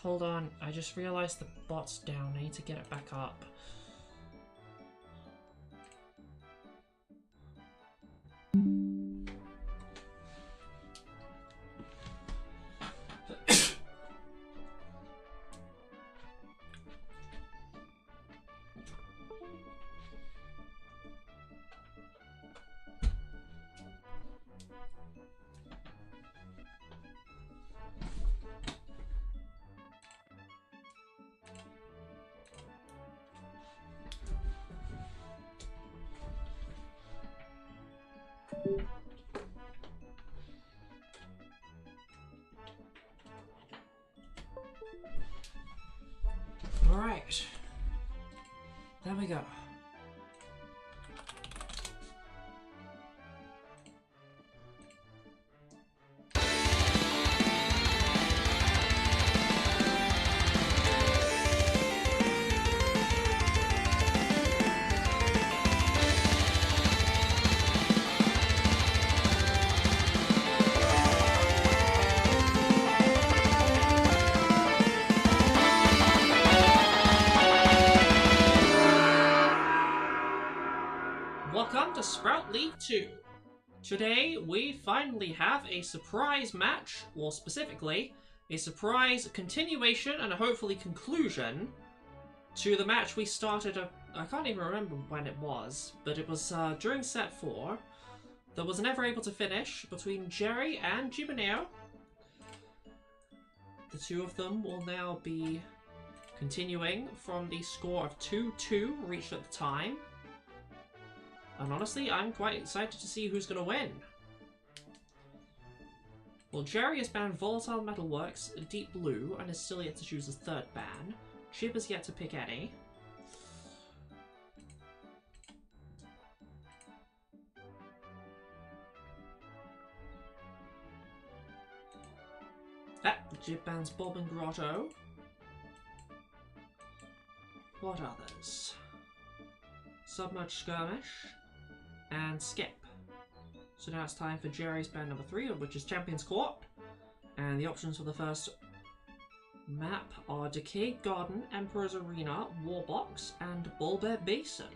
Hold on, I just realized the bot's down. I need to get it back up. Alright. There we go. Welcome to Sprout League 2. Today we finally have a surprise match, or specifically, a surprise continuation and hopefully conclusion to the match we started, I can't even remember when it was, but it was during set 4. That was never able to finish between Jerrie and Jibaneo. The two of them will now be continuing from the score of 2-2 reached at the time. And honestly, I'm quite excited to see who's going to win. Well, Jerrie has banned Volatile Metalworks, Deep Blue, and is still yet to choose his third ban. Jib has yet to pick any. Jib bans Bob and Grotto. What others? Submerged Skirmish. And Skip. So now it's time for Jerry's ban number 3, which is Champion's Court. And the options for the first map are Decayed Garden, Emperor's Arena, Warbox, and Bulbear Basin.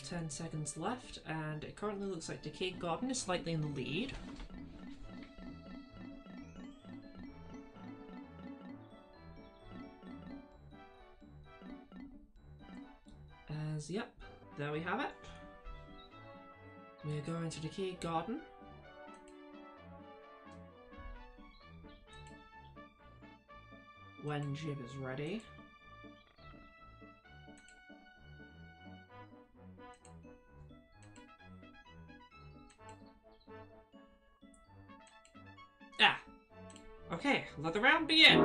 Ten seconds left, and it currently looks like Decayed Garden is slightly in the lead. Yep, there we have it. We're going to Decayed Garden. When Jib is ready. Okay, let the round begin!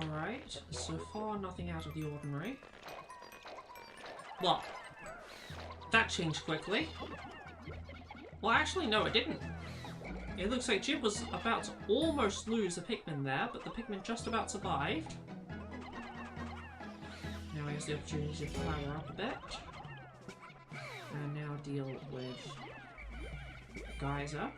Alright, so far nothing out of the ordinary. Well, that changed quickly. Well, actually, no, it didn't. It looks like Jib was about to almost lose a Pikmin there, but the Pikmin just about survived. Now he has the opportunity to power up a bit. And now deal with Geyser.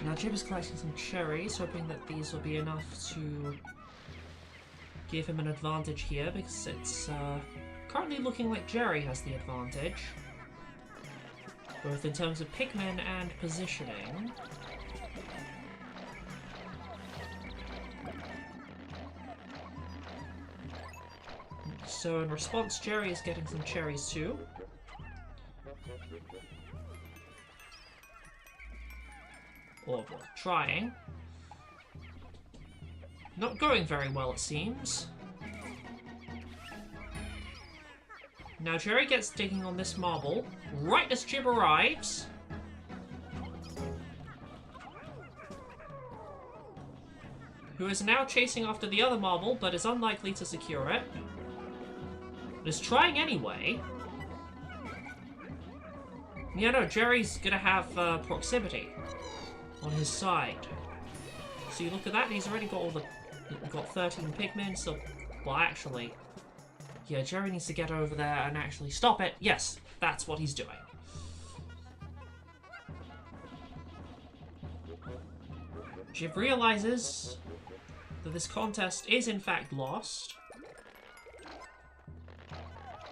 Now Jib is collecting some cherries, hoping that these will be enough to give him an advantage here, because it's currently looking like Jerrie has the advantage, both in terms of Pikmin and positioning. So in response, Jerrie is getting some cherries too. Or trying. Not going very well, it seems. Now Jerrie gets digging on this marble, right as Jib arrives. Who is now chasing after the other marble, but is unlikely to secure it. But is trying anyway. Yeah, no, Jerry's gonna have proximity on his side. So you look at that, and he's already got all the... got 13 Pikmin, so... Well, actually... Yeah, Jerry needs to get over there and actually stop it. Yes, that's what he's doing. Jib realizes that this contest is in fact lost,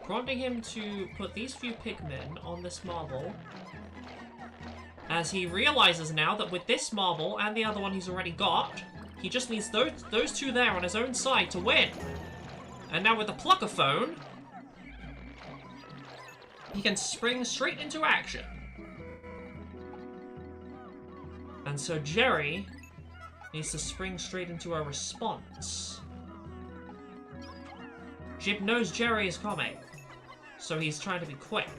prompting him to put these few Pikmin on this marble, as he realizes now that with this marble and the other one he's already got, he just needs those two there on his own side to win. And now with the Pluckaphone, he can spring straight into action. And so Jerry needs to spring straight into a response. Jib knows Jerry is coming, so he's trying to be quick.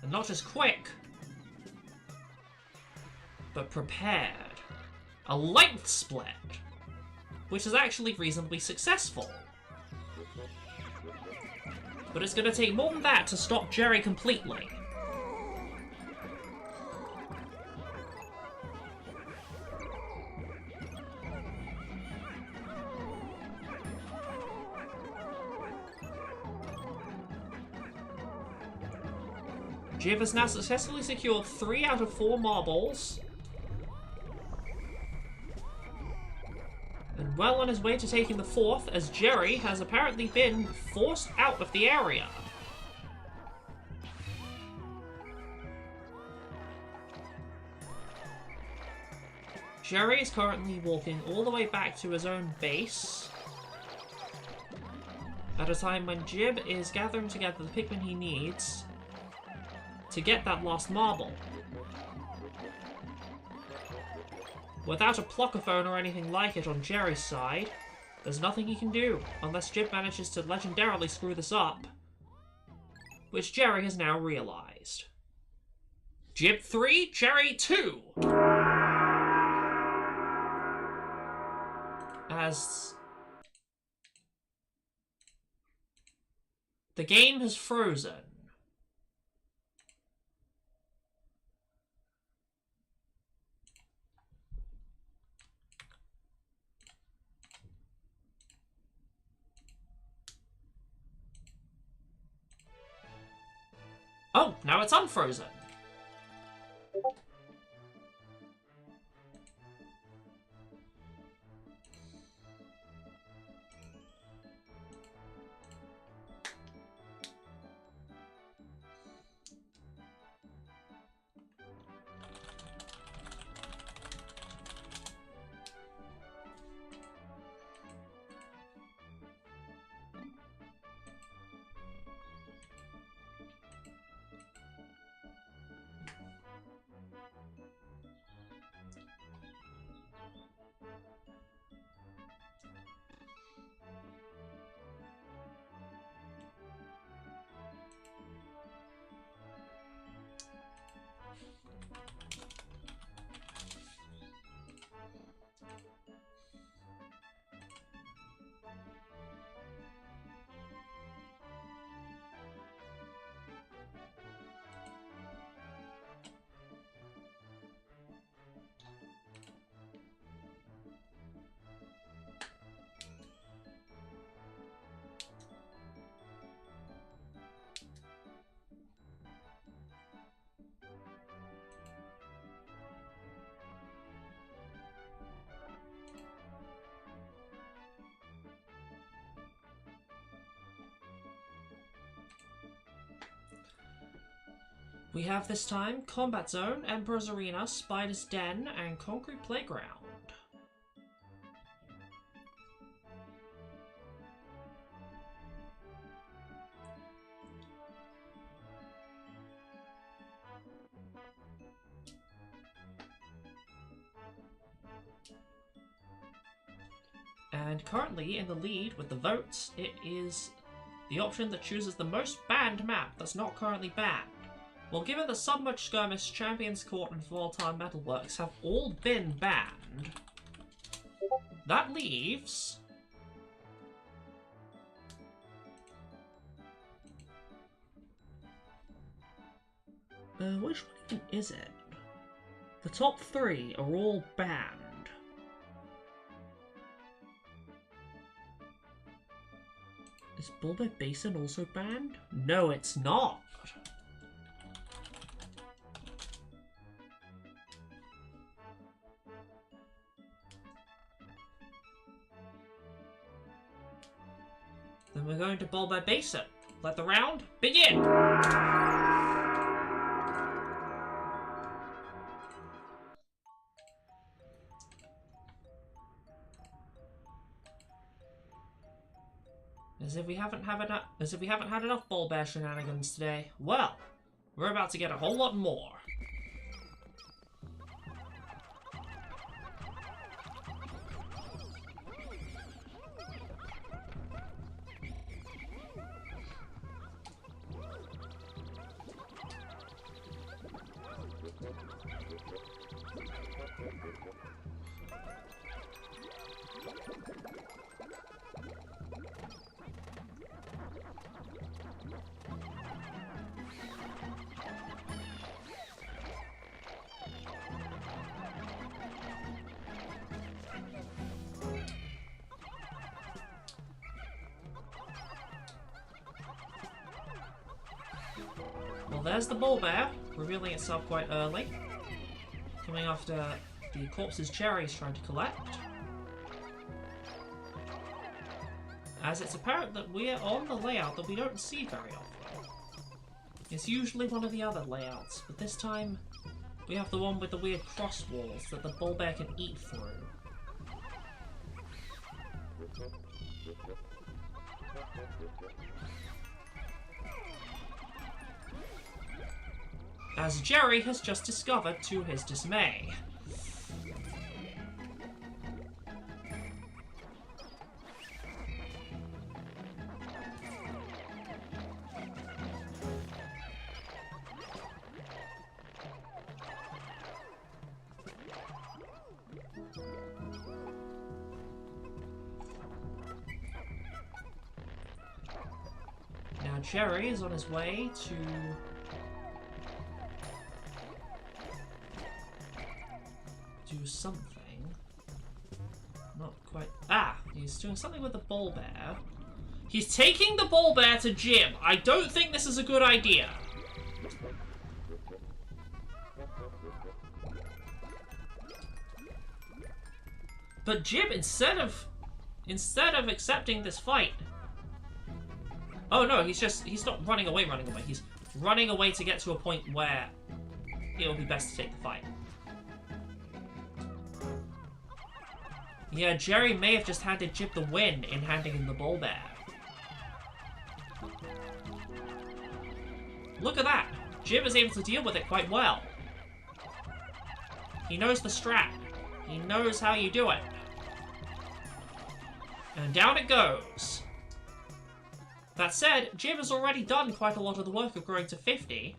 And not just quick, but prepared. A light split, which is actually reasonably successful. But it's going to take more than that to stop Jerry completely. Jib has now successfully secured 3 out of 4 marbles. And well on his way to taking the 4th, as Jerry has apparently been forced out of the area. Jerry is currently walking all the way back to his own base, at a time when Jib is gathering together the Pikmin he needs to get that lost marble. Without a Pluckaphone or anything like it on Jerry's side, there's nothing he can do, unless Jib manages to legendarily screw this up, which Jerry has now realized. Jib 3, Jerry 2! As the game has frozen. Oh, now it's unfrozen. We have this time Combat Zone, Emperor's Arena, Spider's Den, and Concrete Playground. And currently in the lead with the votes, it is the option that chooses the most banned map that's not currently banned. Well, given that Submerged Skirmish, Champions Court, and Volatile Metalworks have all been banned, that leaves... which one even is it? The top 3 are all banned. Is Bull Bear Basin also banned? No, it's not. Then we're going to Bull Bear Basin. Let the round begin! As if we haven't had enough Bull Bear shenanigans today. Well, we're about to get a whole lot more. Well, there's the Bull Bear, revealing itself quite early. Coming after the corpses Jerry's trying to collect. As it's apparent that we're on the layout that we don't see very often. It's usually one of the other layouts, but this time we have the one with the weird cross walls that the Bull Bear can eat through. As Jerry has just discovered to his dismay. Now Jerry is on his way to do something. Not quite. Ah! He's doing something with the Bull Bear. He's taking the Bull Bear to gym. I don't think this is a good idea. But Jib, instead of accepting this fight... Oh no, he's not running away. He's running away to get to a point where it'll be best to take the fight. Yeah, Jerry may have just handed Jib the win in handing him the ball bear. Look at that! Jib is able to deal with it quite well. He knows the strat. He knows how you do it. And down it goes. That said, Jib has already done quite a lot of the work of growing to 50.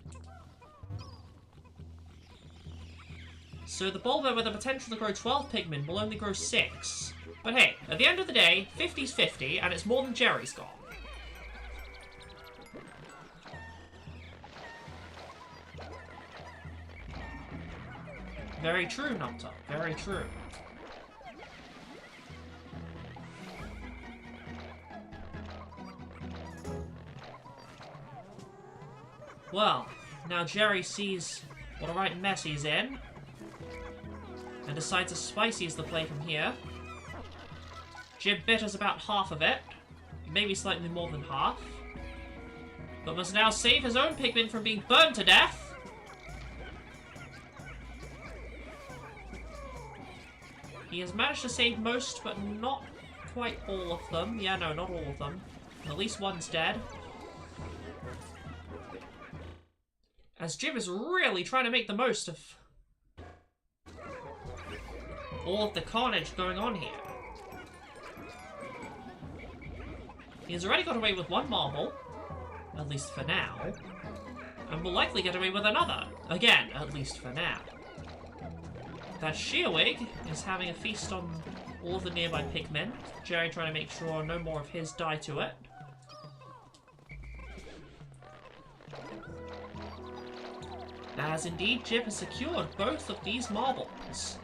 So the ball bear with the potential to grow 12 Pikmin will only grow 6. But hey, at the end of the day, 50's 50, and it's more than Jerry's got. Very true, Nocta. Very true. Well, now Jerry sees what a right mess he's in, and decides a spicy is the play from here. Jib bitters about half of it, maybe slightly more than half, but must now save his own Pikmin from being burned to death. He has managed to save most, but not quite all of them. Yeah, no, not all of them. At least one's dead. As Jib is really trying to make the most of all of the carnage going on here. He's already got away with one marble, at least for now, and will likely get away with another, again, at least for now. That Shearwig is having a feast on all of the nearby Pikmin. Jerry trying to make sure no more of his die to it. As indeed, Jib has secured both of these marbles.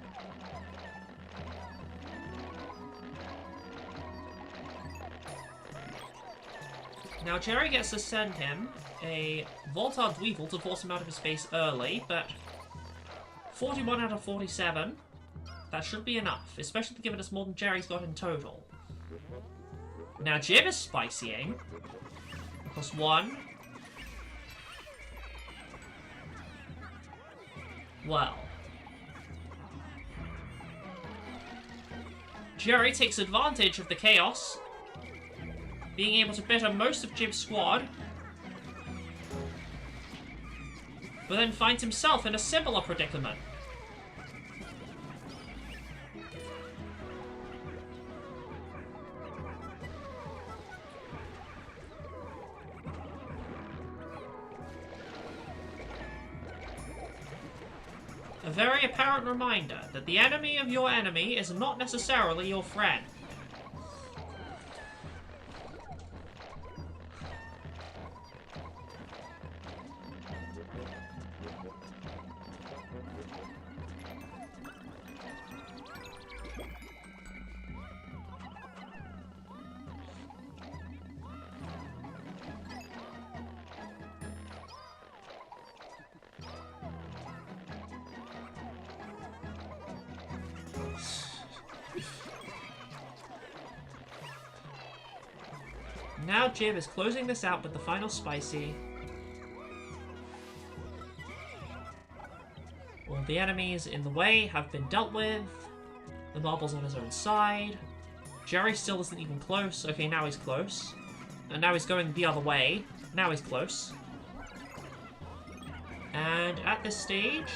Now Jerry gets to send him a Voltar Dweevil to force him out of his face early, but 41 out of 47, that should be enough, especially given us more than Jerry's got in total. Now Jib is spicying. +1. Well. Jerry takes advantage of the chaos, being able to bitter most of Jib's squad, but then finds himself in a similar predicament. A very apparent reminder that the enemy of your enemy is not necessarily your friend. Now Jib is closing this out with the final spicy. All the enemies in the way have been dealt with. The marble's on his own side. Jerry still isn't even close. Okay, now he's close. And now he's going the other way. Now he's close. And at this stage,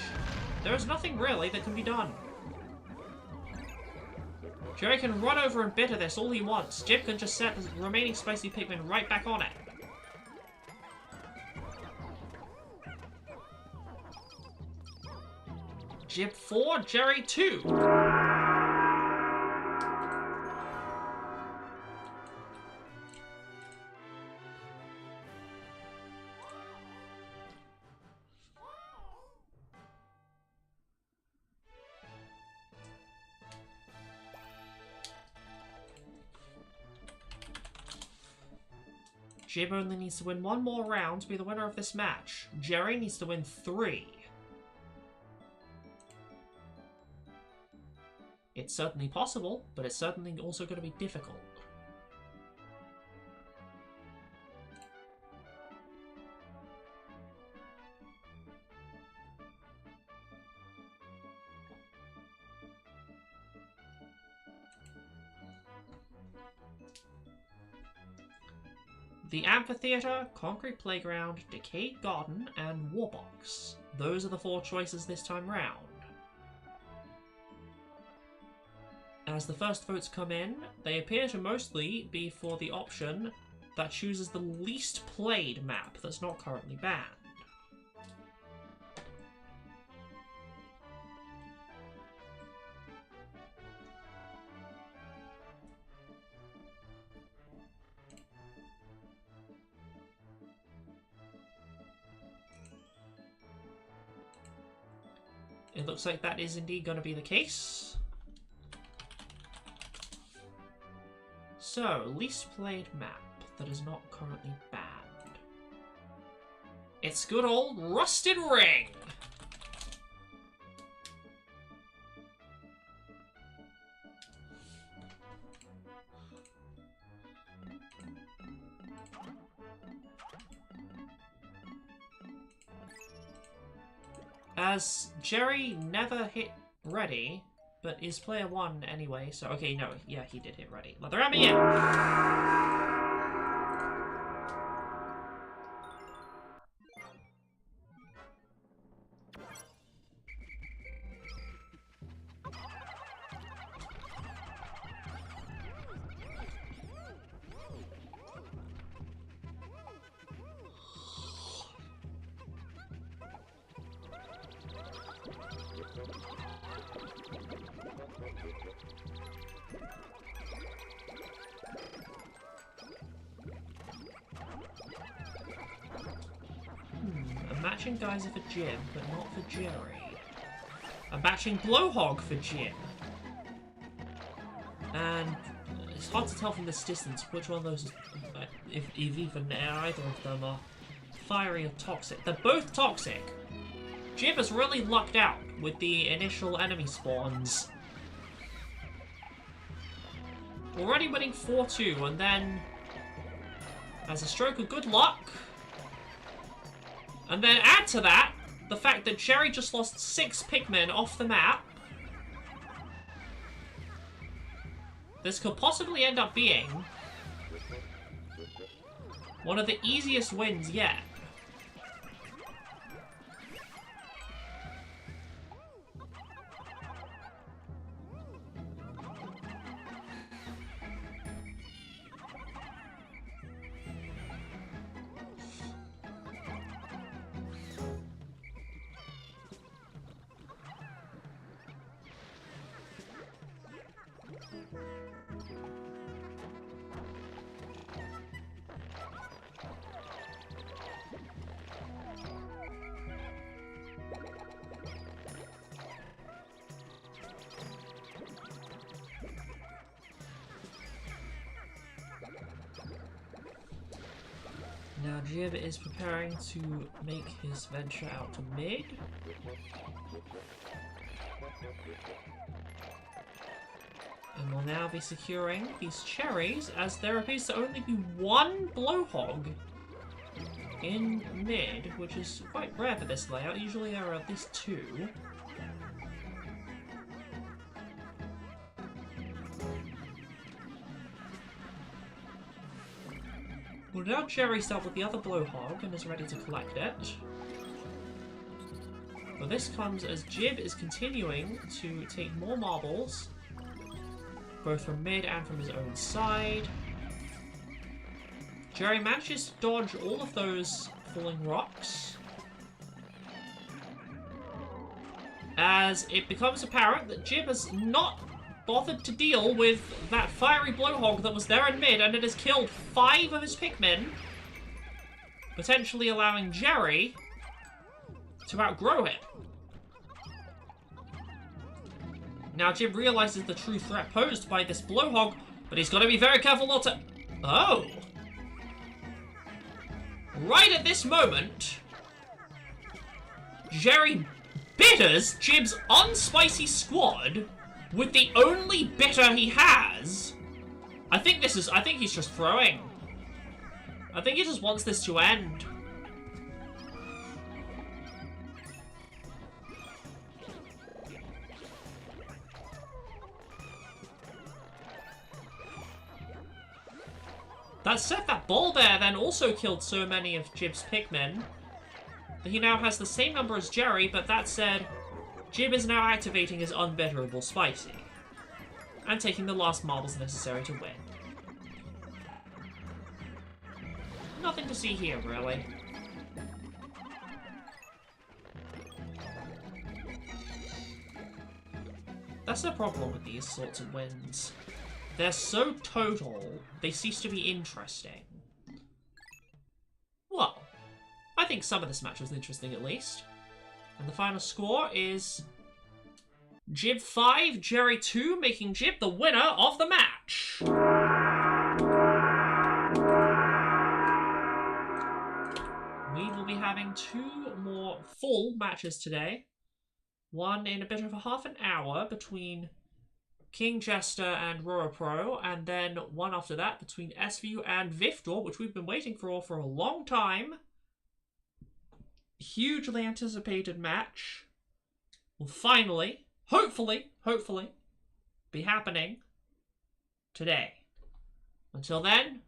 there is nothing really that can be done. Jerry can run over and bitter this all he wants. Jib can just set the remaining spicy Pikmin right back on it. Jib 4, Jerry 2. Jib only needs to win one more round to be the winner of this match. Jerrie needs to win 3. It's certainly possible, but it's certainly also going to be difficult. The Amphitheater, Concrete Playground, Decayed Garden, and Warbox. Those are the 4 choices this time round. As the first votes come in, they appear to mostly be for the option that chooses the least played map that's not currently banned. It looks like that is indeed going to be the case. So, least played map that is not currently banned. It's good old Rusted Ring! As Jerrie never hit ready, but is player 1 anyway, so okay, no, yeah, he did hit ready. Let the round begin! I'm matching Geyser for Jim, but not for Jerrie. I'm matching Blowhog for Jim. And it's hard to tell from this distance which one of those, if even either of them are fiery or toxic. They're both toxic. Jim has really lucked out with the initial enemy spawns. Already winning 4-2, and then as a stroke of good luck, and then add to that the fact that Jerrie just lost 6 Pikmin off the map. This could possibly end up being one of the easiest wins yet. Now Jib is preparing to make his venture out to mid. And will now be securing these cherries, as there appears to only be 1 Blowhog in mid, which is quite rare for this layout. Usually there are at least 2. Well, now Jerrie's dealt with the other Blowhog and is ready to collect it. But this comes as Jib is continuing to take more marbles, both from mid and from his own side. Jerrie manages to dodge all of those falling rocks, as it becomes apparent that Jib has not bothered to deal with that fiery Blowhog that was there in mid, and it has killed 5 of his Pikmin, potentially allowing Jerrie to outgrow it. Now Jib realizes the true threat posed by this Blowhog, but he's got to be very careful not to... Oh! right at this moment, Jerrie bitters Jib's unspicy squad with the only bitter he has. I think he's just throwing. I think he just wants this to end. That said, that ball bear then also killed so many of Jib's Pikmin that he now has the same number as Jerrie, but that said, Jib is now activating his unbitterable spicy and taking the last marbles necessary to win. Nothing to see here, really. That's the problem with these sorts of wins. They're so total, they cease to be interesting. Well, I think some of this match was interesting at least. And the final score is Jib 5, Jerrie 2, making Jib the winner of the match. We will be having 2 more full matches today. One in a bit of a half an hour between King Jester and Pro, and then one after that between SVU and Viftor, which we've been waiting for a long time. Hugely anticipated match will finally, hopefully, be happening today. Until then,